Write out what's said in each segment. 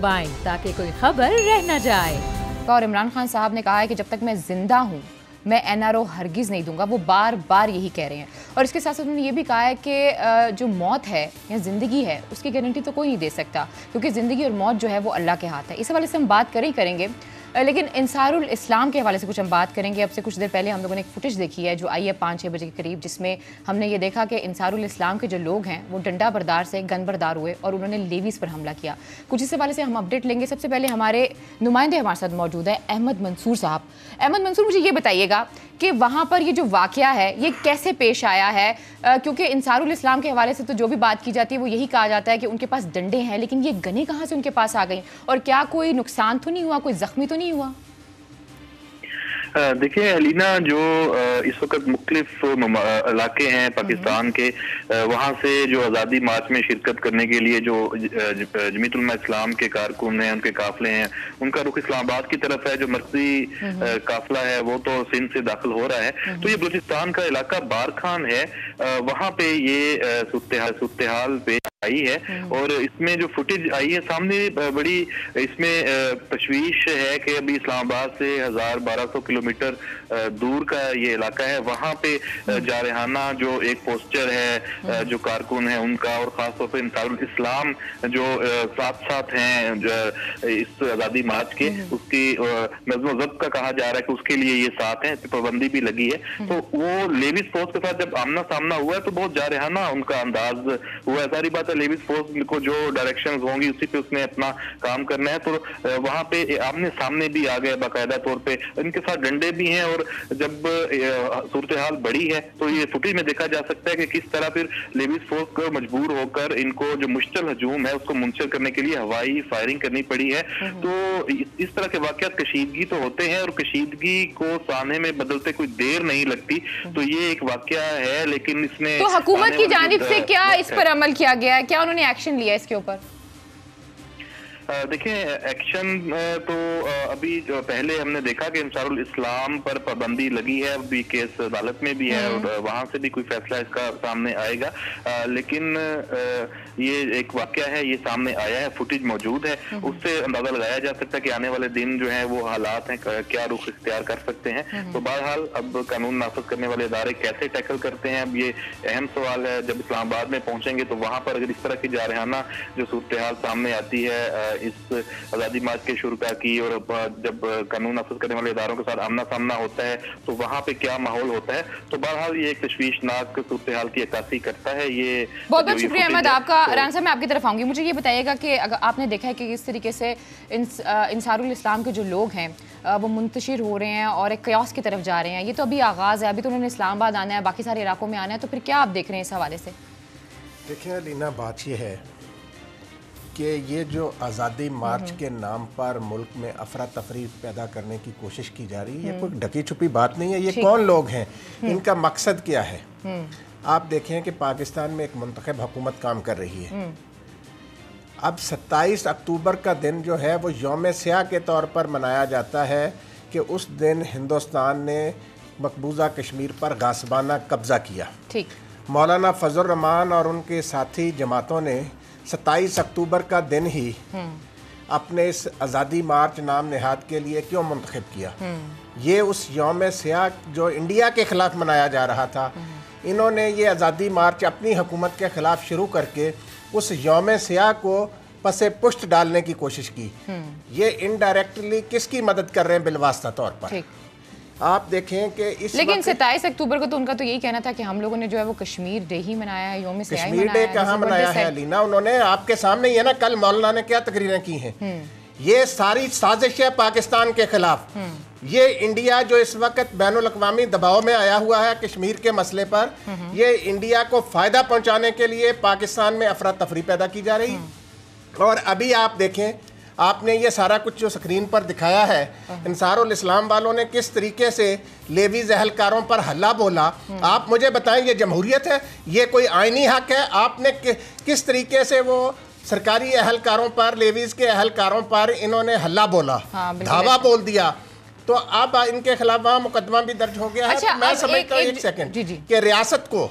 ताकि कोई खबर रह न जाए। और इमरान खान साहब ने कहा है कि जब तक मैं जिंदा हूँ मैं एनआरओ हरगिज़ नहीं दूंगा। वो बार बार यही कह रहे हैं। और इसके साथ साथ उन्होंने ये भी कहा है कि जो मौत है या ज़िंदगी है उसकी गारंटी तो कोई नहीं दे सकता, क्योंकि ज़िंदगी और मौत जो है वो अल्लाह के हाथ है। इस हवाले से हम बात करेंगे, लेकिन अंसारुल इस्लाम के हवाले से कुछ हम बात करेंगे। अब से कुछ देर पहले हम लोगों ने एक फुटेज देखी है जो आई है 5-6 बजे के करीब, जिसमें हमने ये देखा कि अंसारुल इस्लाम के जो लोग हैं वो डंडा बरदार से गन बरदार हुए और उन्होंने लेवीज़ पर हमला किया। कुछ इस हवाले से हम अपडेट लेंगे। सबसे पहले हमारे नुमाइंदे हमारे साथ मौजूद है अहमद मंसूर साहब। अहमद मंसूर, मुझे ये बताइएगा कि वहाँ पर ये जो वाक़या है ये कैसे पेश आया है, क्योंकि अंसारुल इस्लाम के हवाले से तो जो भी बात की जाती है वो यही कहा जाता है कि उनके पास डंडे हैं, लेकिन ये गनें कहाँ से उनके पास आ गई और क्या कोई नुकसान तो नहीं हुआ, कोई ज़ख्मी तो नहीं हुआ? देखिए अलीना, जो इस वक्त मुख्तलिफ इलाके हैं पाकिस्तान के, वहाँ से जो आज़ादी मार्च में शिरकत करने के लिए जो जमीयत उलमा इस्लाम के कारकुन हैं, उनके काफिले हैं, उनका रुख इस्लामाबाद की तरफ है। जो मरकजी काफिला है वो तो सिंध से दाखिल हो रहा है। तो ये बलूचिस्तान का इलाका बारखान है, वहाँ पे ये सूरत हाल पे आई है। और इसमें जो फुटेज आई है सामने, बड़ी इसमें तशवीश है कि अभी इस्लामाबाद से 1000-1200 किलोमीटर दूर का ये इलाका है। वहाँ पे जारहाना जो एक पोस्टर है जो कारकुन है उनका, और खासतौर पर अंसारुल इस्लाम जो साथ साथ हैं इस आज़ादी मार्च के, उसकी नज़्म ज़ब्त का कहा जा रहा है कि उसके लिए ये साथ हैं, पाबंदी भी लगी है। तो वो लेविस फोर्स के साथ जब आमना सामना हुआ है तो बहुत जारहाना उनका अंदाज हुआ है। सारी बात है, लेविस फोर्स को जो डायरेक्शंस होंगी उसी पे उसने अपना काम करना है। तो वहाँ पे आमने सामने भी आ गए बाकायदा तौर पे, इनके साथ डंडे भी हैं। और जब सूरत हाल बड़ी है तो ये फुटेज में देखा जा सकता है कि किस तरह फिर लेविस फोर्स को मजबूर होकर इनको जो मुश्तल हजूम है उसको मुंशर करने के लिए हवाई फायरिंग करनी पड़ी है। तो इस तरह के वाकयात कशीदगी तो होते हैं, और कशीदगी को सामने में बदलते कोई देर नहीं लगती। तो ये एक वाकया है, लेकिन इसमें तो हुकूमत की जानिब से क्या इस पर अमल किया गया है, क्या उन्होंने एक्शन लिया इसके ऊपर? देखिए एक्शन तो अभी जो पहले हमने देखा कि अंसारुल इस्लाम पर पाबंदी लगी है, अभी केस अदालत में भी है और वहां से भी कोई फैसला इसका सामने आएगा। लेकिन ये एक वाकया है, ये सामने आया है, फुटेज मौजूद है, उससे अंदाजा लगाया जा सकता है कि आने वाले दिन जो है वो हालात हैं, क्या रुख इख्तियार कर सकते हैं। तो बहरहाल अब कानून नाफिज करने वाले इदारे कैसे टैकल करते हैं, अब ये अहम सवाल है। जब इस्लामाबाद में पहुंचेंगे तो वहां पर अगर इस तरह की जारहाना जो सूरत हाल सामने आती है इस आज़ादी मार्च के शुरुआ की, और जब कानून नाफिज करने वाले इदारों के साथ आमना सामना होता है तो वहाँ पे क्या माहौल होता है। तो बहरहाल ये एक तशवीशनाक सूरत हाल की अक्कासी करता है। ये बहुत बहुत शुक्रिया अहमद आपका। राना साहब, मैं आपकी तरफ आऊँगी। मुझे ये बताइएगा कि अगर आपने देखा है कि किस तरीके से अंसारुल इस्लाम के जो लोग हैं वो मुंतशिर हो रहे हैं और एक कयास की तरफ जा रहे हैं। ये तो अभी आगाज़ है, अभी तो उन्होंने इस्लामाबाद आना है, बाकी सारे इलाकों में आना है, तो फिर क्या आप देख रहे हैं इस हवाले से? देखिए लीना, बात ये है कि ये जो आज़ादी मार्च के नाम पर मुल्क में अफरा तफरी पैदा करने की कोशिश की जा रही है, ये कोई ढकी छुपी बात नहीं है। ये कौन लोग हैं, इनका मकसद क्या है? आप देखें कि पाकिस्तान में एक मुंतखब हुकूमत काम कर रही है। अब 27 अक्टूबर का दिन जो है वो यौम स्याह के तौर पर मनाया जाता है कि उस दिन हिंदुस्तान ने मकबूजा कश्मीर पर गासबाना कब्ज़ा किया। ठीक। मौलाना फजल रहमान और उनके साथी जमातों ने 27 अक्टूबर का दिन ही अपने इस आज़ादी मार्च नाम नेहाद के लिए क्यों मुंतखब किया? ये उस यौम स्याह जो इंडिया के ख़िलाफ़ मनाया जा रहा था, इन्होंने ये आज़ादी मार्च अपनी हुकूमत के ख़िलाफ़ शुरू करके उस यौम स्याह को पसे पुष्ट डालने की कोशिश की। ये इनडायरेक्टली किसकी मदद कर रहे हैं? बिलवास्ता तौर पर आप देखें कि इस लेकिन 27 अक्टूबर को तो उनका तो यही कहना था कि हम लोगों ने जो है वो कश्मीर डे ही मनाया है, यौम स्याह कश्मीर डे कहाँ मनाया है अलीना? उन्होंने आपके सामने ही है ना, कल मौलाना ने क्या तकरीरें की हैं। ये सारी साजिश है पाकिस्तान के खिलाफ। ये इंडिया जो इस वक्त बैनुल अक़वामी दबाव में आया हुआ है कश्मीर के मसले पर, ये इंडिया को फायदा पहुंचाने के लिए पाकिस्तान में अफरा तफरी पैदा की जा रही। और अभी आप देखें, आपने ये सारा कुछ जो स्क्रीन पर दिखाया है, अंसारुल इस्लाम वालों ने किस तरीके से लेवीज अहलकारों पर हल्ला बोला। आप मुझे बताएं, ये जमहूरियत है? ये कोई आईनी हक है? आपने किस तरीके से वो सरकारी अहलकारों पर, लेवीज के अहलकारों पर इन्होंने हल्ला बोला, धावा बोल दिया। तो अब इनके खिलाफ वहाँ मुकदमा भी दर्ज हो गया है। अच्छा, तो मैं समझता हूँ एक सेकंड कि रियासत को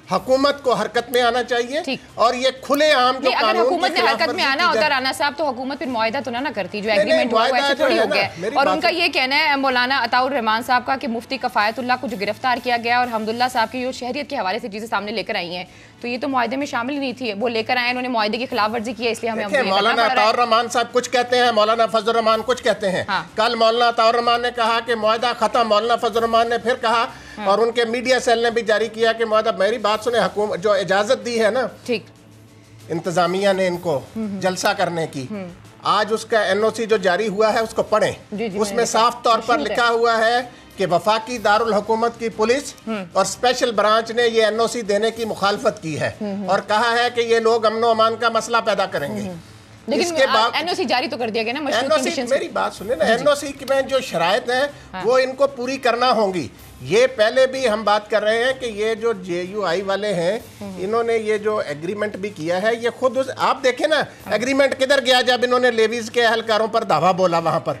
हुकूमत को हरकत में आना चाहिए और ये खुले आम जो अगर हुकूमत ने हरकत में आना होता राना साहब तो हुकूमत फिर मुआहिदा तो ना करती, जो एग्रीमेंट हुआ वो ऐसे थोड़ी हो गया। और उनका ये कहना है मौलाना अताउर रहमान साहब का कि मुफ्ती कफायतुल्लाह को जो गिरफ्तार किया गया और हमदुल्ला साहब की जो शहरियत के हवाले से चीजें सामने लेकर आई हैं तो ये तो मुआहिदे में शामिल नहीं थी, वो लेकर आए, उन्होंने मुआहिदे की खिलाफ वर्जी की है, इसलिए हमें मौलाना अताउर रहमान साहब कुछ कहते हैं, मौलाना फजल रहमान कुछ कहते हैं। कल मौलाना अताउर रहमान ने कहा कि मुआहिदा खत्म, मौलाना फजल रहमान ने फिर कहा और उनके मीडिया सेल ने भी जारी किया कि मुआहिदा, मेरी बात सुने, हुकूमत जो इजाजत दी है ना ठीक इंतजामिया ने इनको जलसा करने की, आज उसका एनओसी जो जारी हुआ है उसको पढ़ें, उसमें साफ तौर पर लिखा हुआ है कि वफाकी दारुल हुकूमत की पुलिस और स्पेशल ब्रांच ने ये एनओसी देने की मुखालफत की है और कहा है कि ये लोग अमन अमान का मसला पैदा करेंगे। लेकिन एनओसी जारी तो कर दिया गया ना, एनओसी, मेरी बात सुने ना, एनओसी में जो शराइत हैं वो इनको पूरी करना होंगी। ये पहले भी हम बात कर रहे हैं कि ये जो JUI वाले हैं इन्होंने ये जो एग्रीमेंट भी किया है, ये खुद आप देखें ना एग्रीमेंट किधर गया जब इन्होंने लेवीज के एहलकारों पर दावा बोला वहां पर।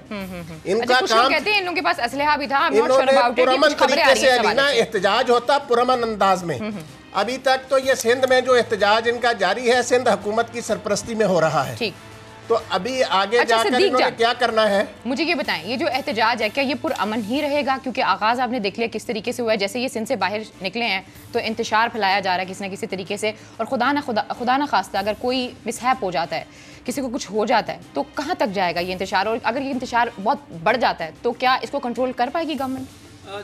इनका काम कहते हैं इनके पास असलहा भी था, इन्होंने पुरअमन तरीके से अलीना एहतजाज होता पुरअमन अंदाज में। अभी तक तो ये सिंध में जो एहतजाज इनका जारी है सिंध हुकूमत की सरपरस्ती में हो रहा है, तो अभी आगे जाकर इन्होंने क्या करना है? मुझे ये बताएं, ये जो एहतजाज है क्या ये पुरअमन ही रहेगा? क्योंकि आगाज़ आपने देख लिया किस तरीके से हुआ है, जैसे ये सिंध से बाहर निकले हैं तो इंतशार फैलाया जा रहा है किसी न किसी तरीके से, और खुदा ना खास्ता अगर कोई मिसहैप हो जाता है, किसी को कुछ हो जाता है तो कहाँ तक जाएगा ये इंतशार? और अगर ये इंतशार बहुत बढ़ जाता है तो क्या इसको कंट्रोल कर पाएगी गवर्नमेंट?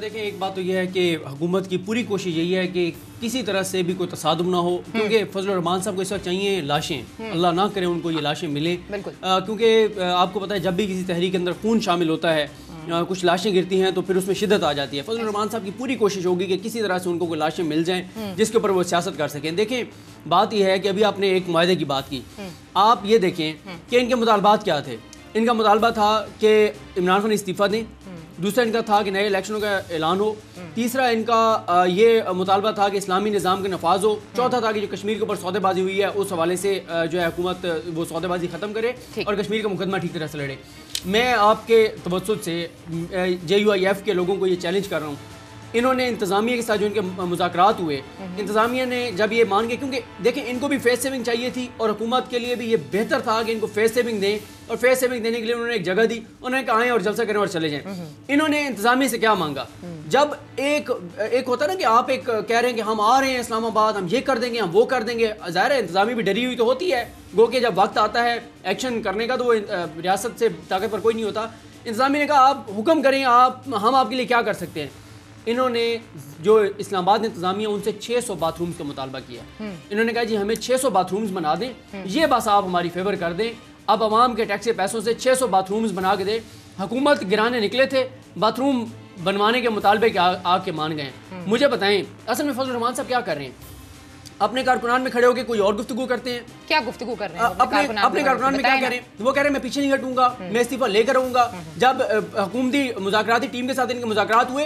देखें, एक बात तो यह है कि हुकूमत की पूरी कोशिश यही है कि किसी तरह से भी कोई तसादुम ना हो, क्योंकि फजल रहमान साहब को इस वक्त चाहिए लाशें, अल्लाह ना करे उनको ये लाशें मिले, क्योंकि आपको पता है जब भी किसी तहरीक के अंदर खून शामिल होता है कुछ लाशें गिरती हैं तो फिर उसमें शिद्दत आ जाती है। फजल रहमान साहब की पूरी कोशिश होगी कि किसी तरह से उनको कोई लाशें मिल जाएं जिसके ऊपर वो सियासत कर सकें। देखें, बात यह है कि अभी आपने एक मुआहदे की बात की, आप ये देखें कि इनके मुतालबात क्या थे। इनका मुतालबा था कि इमरान खान इस्तीफ़ा दें, दूसरा इनका था कि नए इलेक्शनों का ऐलान हो, तीसरा इनका ये मुतालबा था कि इस्लामी निज़ाम के नफाज हो, चौथा था कि जो कश्मीर के ऊपर सौदेबाजी हुई है उस हवाले से जो है हुकूमत वो सौदेबाजी ख़त्म करे और कश्मीर का मुकदमा ठीक तरह से लड़े। मैं आपके तवज्जुह से JUIF के लोगों को ये चैलेंज कर रहा हूँ, इन्होंने इंतज़ामिया के साथ जो इनके मुज़ाकरात हुए, इंतज़ामिया ने जब ये मान के, क्योंकि देखें इनको भी फेस सेविंग चाहिए थी और हुकूमत के लिए भी ये बेहतर था कि इनको फेस सेविंग दें, और फेस सेविंग देने के लिए उन्होंने एक जगह दी, उन्होंने कहा आएँ और जलसा करें और चले जाएं। इन्होंने इंतज़ामिया से क्या मांगा? जब एक होता ना कि आप एक कह रहे हैं कि हम आ रहे हैं इस्लामाबाद, हम ये कर देंगे, हम वो कर देंगे, ज़ाहिर है इंतज़ामिया भी डरी हुई तो होती है, गो कि जब वक्त आता है एक्शन करने का तो वो रियासत से ताकतवर कोई नहीं होता। इंतज़ामिया ने कहा आप हुक्म करें, हम आपके लिए क्या कर सकते हैं। इन्होंने जो इस्लामाबाद इंतज़ामिया उनसे 600 बाथरूम्स का मुतालबा किया। इन्होंने कहा जी हमें 600 बाथरूम्स बना दें, ये बस आप हमारी फेवर कर दें, अब आवाम के टैक्स के पैसों से 600 बाथरूम्स बना के दें। हुकूमत गिराने निकले थे, बाथरूम बनवाने के मुतालबे के आके मान गए। मुझे बताएं असल में फजल रहमान साहब क्या कर रहे हैं? अपने कारकुनान में खड़े होकर कोई और गुफ्तगू करते हैं। क्या गुफ्तगू कर रहे हैं? अपने कारकुनान में क्या कह रहे हैं? वो कह रहे हैं मैं पीछे नहीं हटूंगा, मैं इस्तीफा लेकर रहूंगा। जब हुकूमती मुज़ाकराती टीम के साथ इनके मुज़ाकरात हुए,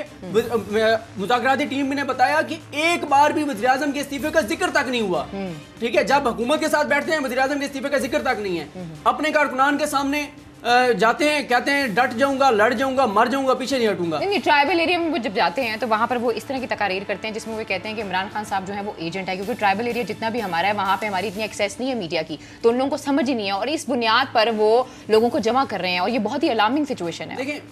मुज़ाकराती टीम ने बताया कि एक बार भी वज़ीर आज़म के इस्तीफे का जिक्र तक नहीं हुआ। ठीक है, जब हुकूमत के साथ बैठते हैं वज़ीर आज़म के इस्तीफे का जिक्र तक नहीं है। अपने कारकुनान के सामने जाते हैं, कहते हैं डट जाऊंगा, लड़ जाऊंगा, मर जाऊंगा, पीछे नहीं हटूंगा। नहीं, ट्राइबल एरिया में वो जब जाते हैं तो वहाँ पर वो इस तरह की तकारीर करते हैं जिसमें वो कहते हैं कि इमरान खान साहब जो है वो एजेंट है, क्योंकि ट्राइबल एरिया जितना भी हमारा है वहाँ पे हमारी इतनी एक्सेस नहीं है मीडिया की, तो उन लोगों को समझ ही नहीं है और इस बुनियाद पर वो लोगों को जमा कर रहे हैं और ये बहुत ही अलार्मिंग सिचुएशन है। देखिए,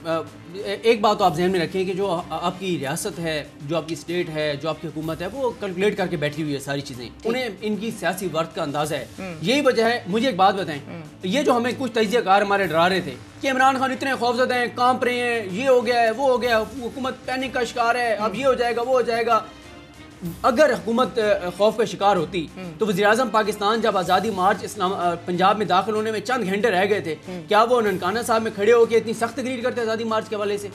एक बात तो आप ध्यान में रखें कि जो आपकी रियासत है, जो आपकी स्टेट है, जो आपकी हुकूमत है, वो कैलकुलेट करके बैठी हुई है सारी चीज़ें, उन्हें इनकी सियासी वर्थ का अंदाज़ा है। यही वजह है। मुझे एक बात बताएं, ये जो हमें कुछ तजियाकार हमारे डरा रहे थे कि इमरान खान इतने खौफजदा हैं, कांप रहे हैं, ये हो गया है, वो हो गया, हुकूमत पैनिक का शिकार है, अब ये हो जाएगा, वो हो जाएगा। अगर हुकूमत खौफ का शिकार होती तो वज़ीर आज़म पाकिस्तान जब आज़ादी मार्च पंजाब में दाखिल होने में चंद घंटे रह गए थे, क्या वो ननकाना साहब में खड़े होकर इतनी सख्त तकरीर करते आज़ादी मार्च के हवाले से?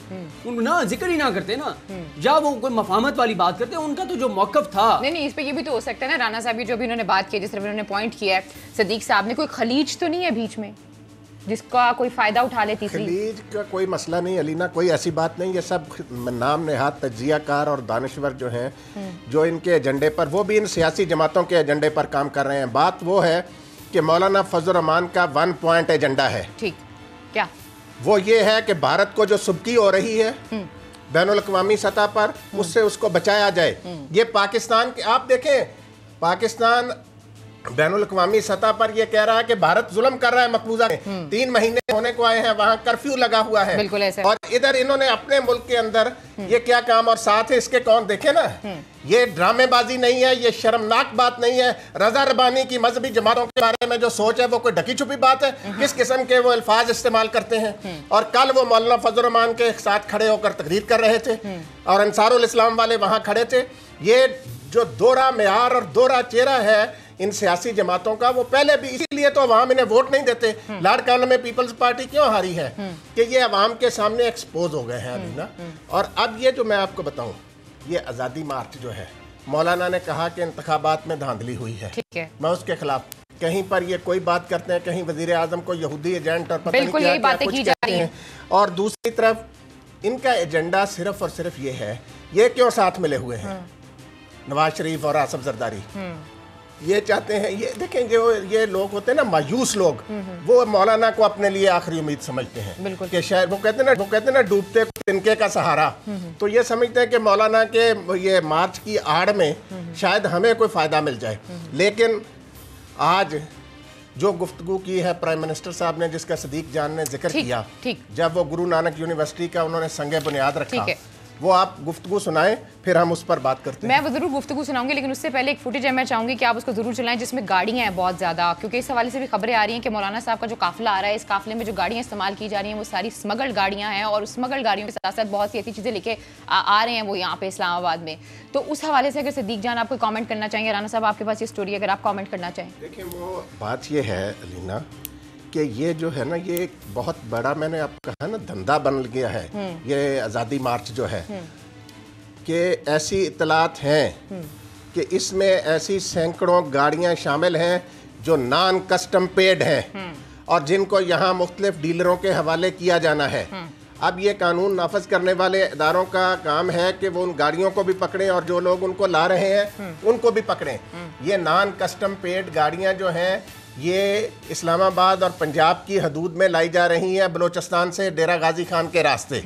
उनको ना जिक्र ही ना करते ना, जब वो कोई मफामत वाली बात करते, उनका तो जो मौक़िफ़ था। नहीं, इस पे ये भी तो हो सकता है ना राना साहब, जो भी उन्होंने बात की, जिस तरह उन्होंने पॉइंट किया है सदीक साहब ने, कोई खलीज तो नहीं है बीच में जिसका कोई फायदा उठा ले? तीसरी खलीज का कोई मसला नहीं अलीना, कोई ऐसी बात नहीं। ये सब नाम नेहाद तज्जियाकार और दानिश्वर जो हैं, जो इनके एजेंडे पर, वो भी इन सियासी जमातों के एजेंडे पर काम कर रहे हैं। बात वो है कि मौलाना फजल रहमान का 1 पॉइंट एजेंडा है। ठीक, क्या वो ये है कि भारत को जो सुबकी हो रही है बैनुल-अक़वामी सतह पर, उससे उसको बचाया जाए। ये पाकिस्तान के, आप देखें पाकिस्तान बैनुल-अक़वामी सतह पर ये कह रहा है कि भारत जुल्म कर रहा है मकबूजा में। 3 महीने होने को आए हैं, वहां कर्फ्यू लगा हुआ है, बिल्कुल ऐसे। और इधर इन्होंने अपने मुल्क के अंदर ये क्या काम, और साथ है इसके कौन, देखे ना, ये ड्रामेबाजी नहीं है, ये शर्मनाक बात नहीं है। रजा रबानी की मजहबी जमातों के बारे में जो सोच है वो कोई ढकी छुपी बात है? किस किस्म के वो अल्फाज इस्तेमाल करते हैं। और कल वो मौलाना फजल रहमान के साथ खड़े होकर तकरीर कर रहे थे और अंसारुल इस्लाम वाले वहां खड़े थे। ये जो दोहरा मेयार और दोहरा चेहरा है इन सियासी जमातों का, वो पहले भी, इसीलिए तो अवाम इन्हें वोट नहीं देते। लॉर्ड कॉर्नर में पीपल्स पार्टी क्यों हारी है कि ये अवाम के सामने एक्सपोज हो गए हैं अभी ना। और अब ये जो मैं आपको बताऊं, ये आज़ादी मार्च जो है, मौलाना ने कहा कि इंतखाबात में धांधली हुई है, ठीक है, मैं उसके खिलाफ। कहीं पर ये कोई बात करते हैं, कहीं वजीर आजम को यहूदी एजेंट और पता नहीं क्या क्या कुछ कहते हैं, और दूसरी तरफ इनका एजेंडा सिर्फ और सिर्फ ये है। ये क्यों साथ मिले हुए हैं नवाज शरीफ और आसिफ जरदारी? ये चाहते हैं, ये देखें जो ये लोग होते हैं ना मायूस लोग, वो मौलाना को अपने लिए आखिरी उम्मीद समझते हैं कि शायद वो कहते हैं ना डूबते तिनके का सहारा। तो ये समझते हैं कि मौलाना के ये मार्च की आड़ में शायद हमें कोई फायदा मिल जाए। लेकिन आज जो गुफ्तगू की है प्राइम मिनिस्टर साहब ने, जिसका सदीक जान ने जिक्र किया, जब वो गुरु नानक यूनिवर्सिटी का उन्होंने संगे बुनियाद रखा, वो आप गुफ्तगू सुनाएं, फिर हम उस पर बात करते हैं। मैं वो जरूर गुफ्तगू सुनाऊंगी, लेकिन उससे पहले एक फुटेज है, मैं चाहूंगी कि आप उसको जरूर चलाएं जिसमें गाड़ियां हैं बहुत ज़्यादा, क्योंकि इस हवाले से भी खबरें आ रही हैं कि मौलाना साहब का जो काफिला आ रहा है, इस काफिले में जो गाड़ियां इस्तेमाल की जा रही हैं वो सारी स्मगल्ड गाड़ियां हैं, और उस स्मगल्ड गाड़ियों के साथ साथ बहुत सी ऐसी चीज़ें लेके आ रहे हैं वो यहाँ पे इस्लामाबाद में। तो उस हवाले से अगर सदीक जान आप कोई कॉमेंट करना चाहेंगे, राना साहब आपके पास ये स्टोरी अगर आप कॉमेंट करना चाहें। देखिए वो बात ये है अलीना कि ये जो है ना, ये एक बहुत बड़ा, मैंने आपको कहा ना, धंधा बन गया है ये आज़ादी मार्च जो है, कि ऐसी इतलात हैं कि इसमें ऐसी सैकड़ों गाड़ियां शामिल हैं जो नॉन कस्टम पेड हैं और जिनको यहाँ मुख्तलिफ डीलरों के हवाले किया जाना है। अब ये कानून नाफज करने वाले इदारों का काम है कि वो उन गाड़ियों को भी पकड़ें और जो लोग उनको ला रहे हैं उनको भी पकड़ें। ये नॉन कस्टम पेड गाड़ियाँ जो हैं ये इस्लामाबाद और पंजाब की हदूद में लाई जा रही हैं, बलोचिस्तान से डेरा गाजी खान के रास्ते।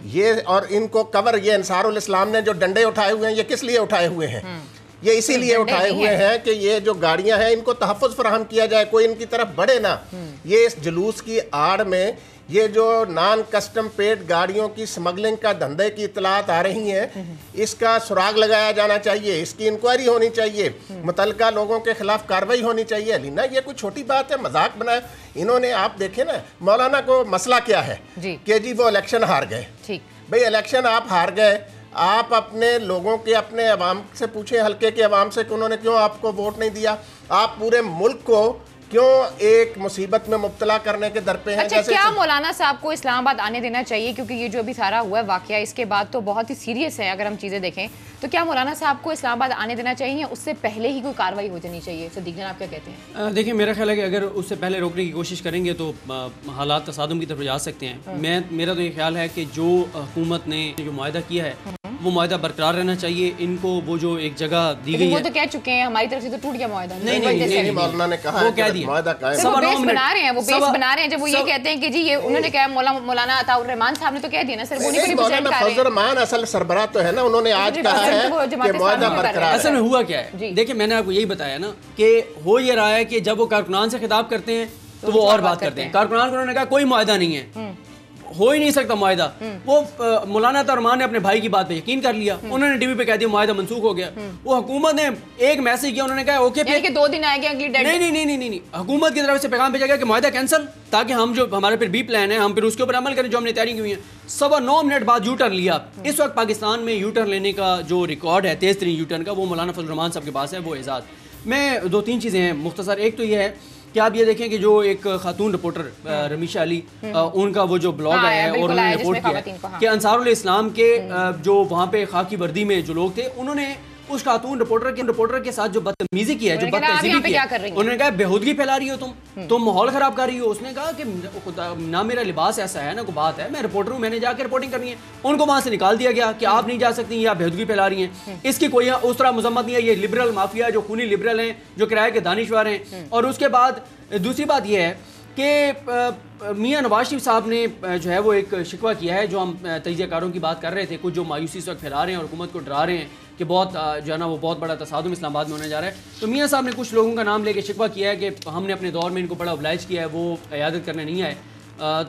ये और इनको कवर, ये अंसारुल इस्लाम ने जो डंडे उठाए हुए हैं, ये किस लिए उठाए हुए हैं? ये इसीलिए उठाए हुए हैं कि ये जो गाड़ियां हैं इनको तहफ़्फ़ुज़ फराहम किया जाए, कोई इनकी तरफ बढ़े ना। ये इस जुलूस की आड़ में ये जो नॉन कस्टम पेड गाड़ियों की स्मगलिंग का धंधे की इतलात आ रही हैं, इसका सुराग लगाया जाना चाहिए, इसकी इंक्वायरी होनी चाहिए, मुतल्लिका लोगों के खिलाफ कार्रवाई होनी चाहिए। अलीना ये कोई छोटी बात है, मजाक बनाया इन्होंने। आप देखें ना, मौलाना को मसला क्या है कि जी वो इलेक्शन हार गए। भाई इलेक्शन आप हार गए, आप अपने लोगों के, अपने अवाम से पूछें, हल्के के अवाम से कि उन्होंने क्यों आपको वोट नहीं दिया। आप पूरे मुल्क को क्यों एक मुसीबत में मुब्तला करने के दर पे हैं? अच्छा, क्या मौलाना साहब को इस्लामाबाद आने देना चाहिए? क्योंकि ये जो अभी सारा हुआ है वाकया, इसके बाद तो बहुत ही सीरियस है अगर हम चीज़ें देखें, तो क्या मौलाना साहब को इस्लामाबाद आने देना चाहिए या उससे पहले ही कोई कार्रवाई हो जानी चाहिए? सदीक जान आप क्या कहते हैं? देखिए मेरा ख्याल है कि अगर उससे पहले रोकने की कोशिश करेंगे तो हालात तसादुम की तरफ जा सकते हैं। मेरा तो ये ख्याल है कि जो हुकूमत ने जो मुआहदा किया है वो मुआहदा बरकरार रहना चाहिए। इनको वो जो एक जगह दी गई है, वो तो कह चुके हैं हमारी तरफ से तो टूट गया मुआहदा। नहीं, मौलाना ने कहा, वो कह दिया मुआहदा कायम, वो बेस बना रहे हैं, वो बेस बना रहे हैं। जब वो ये कहते हैं कि जी ये उन्होंने कहा, मौलाना अताउर रहमान साहब ने तो कह दिया ना सर, वो नहीं रिप्रेजेंट कर रहे हैं। फजल रहमान असल सरबराह तो है ना, उन्होंने आज कहा है कि मुआहदा बरकरार। असल में हुआ क्या है, देखिए मैंने आपको यही बताया ना कि हो ये रहा है कि जब वो कारकुनान से खिताब करते हैं तो वो और बात करते हैं। कारकुनान को उन्होंने कहा कोई मुआहदा नहीं है, हो ही नहीं सकता मुआहदा। वो मौलाना तरमान ने अपने भाई की बात पे यकीन कर लिया, उन्होंने टीवी पे कह दिया मुआहदा मंसूख हो गया। वो हुकूमत ने एक मैसेज किया, उन्होंने कहा ओके पे 2 दिन आएंगे अगली डेट। नहीं, हुकूमत की तरफ से पैगाम भेजा गया कि मुआहदा कैंसिल, ताकि हम जो हमारे फिर बी प्लान है हम फिर उसके ऊपर अमल करें जो हमने तैयारी की हुई है। 9.25 मिनट बाद यू टर्न लिया। इस वक्त पाकिस्तान में यू टर्न लेने का जो रिकॉर्ड है तेज तरीन यू टर्न का, वो मौलाना फजल रहमान साहब के पास है, वो एजाज। मैं 2-3 चीज़ें हैं मुख्तसर। एक तो ये है कि आप ये देखें कि जो एक खातून रिपोर्टर रमीशा अली, उनका वो जो ब्लॉग आया है और उन्होंने रिपोर्ट किया कि अंसारुल इस्लाम के जो वहाँ पे खाकी वर्दी में जो लोग थे, उन्होंने उस खातून रिपोर्टर के साथ जो बदतमीजी की है, जो बदतमीजी की है, उन्होंने कहा बेहूदगी फैला रही हो तुम माहौल खराब कर रही हो। उसने कहा कि ना मेरा लिबास ऐसा है ना कोई बात है, मैं रिपोर्टर हूँ, मैंने जाकर रिपोर्टिंग करनी है। उनको वहां से निकाल दिया गया कि आप नहीं जा सकती, या बेहूदगी फैला रही हैं। इसकी कोई उस तरह मजम्मत नहीं है, ये लिबरल माफिया जो खूनी लिबरल हैं, जो किराए के दानिशवर हैं। और उसके बाद दूसरी बात यह है کہ میاں نواز شریف صاحب نے جو ہے وہ ایک شکوہ کیا ہے، جو ہم تجزیہ کاروں کی بات کر رہے تھے، کچھ جو مایوسی اس وقت پھیلا رہے ہیں اور حکومت کو ڈرا رہے ہیں کہ بہت جو ہے نا وہ بہت بڑا تصادم اسلام آباد میں ہونے جا رہا ہے. تو میاں صاحب نے کچھ لوگوں کا نام لے کے شکوہ کیا ہے کہ ہم نے اپنے دور میں ان کو بڑا اوبلائج کیا ہے، وہ عیادت کرنے نہیں آئے.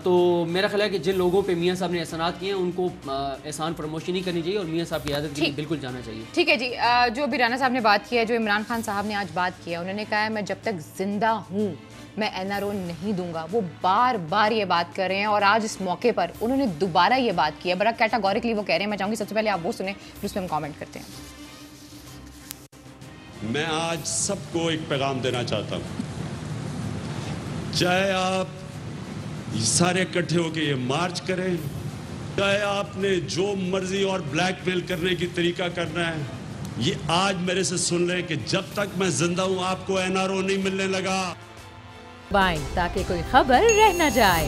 تو میرا خیال ہے کہ جن لوگوں پہ میاں صاحب نے احسانات کیے ہیں ان کو احسان فراموشی نہیں کرنی چاہیے اور میاں صاحب کی عیادت کے لیے بالکل جانا چاہیے. ٹھیک ہے جی. جو ابھی رانا صاحب نے بات کی ہے، جو عمران خان صاحب نے آج بات کی ہے، انہوں نے کہا ہے میں جب تک زندہ ہوں میں NRO نہیں دوں گا. وہ بار بار یہ بات کر رہے ہیں اور آج اس موقع پر انہوں نے دوبارہ یہ بات کی ہے. بڑا کیٹاگوریکلی وہ کہہ رہے ہیں. میں چاہوں گی سب سے پہلے آپ وہ سنیں پھر اس میں ہم کامنٹ کرتے ہیں. میں آج سب کو ایک پیغام دینا چاہتا ہوں، چاہے آپ سارے اکٹھے ہو کے یہ مارچ کریں، چاہے آپ نے جو مرضی اور بلیک میل کرنے کی طریقہ کرنا ہے، یہ آج میرے سے سن لیں کہ جب تک میں زندہ ہوں آپ کو NRO نہیں ملنے لگا. تاکہ کوئی خبر رہ نہ جائے.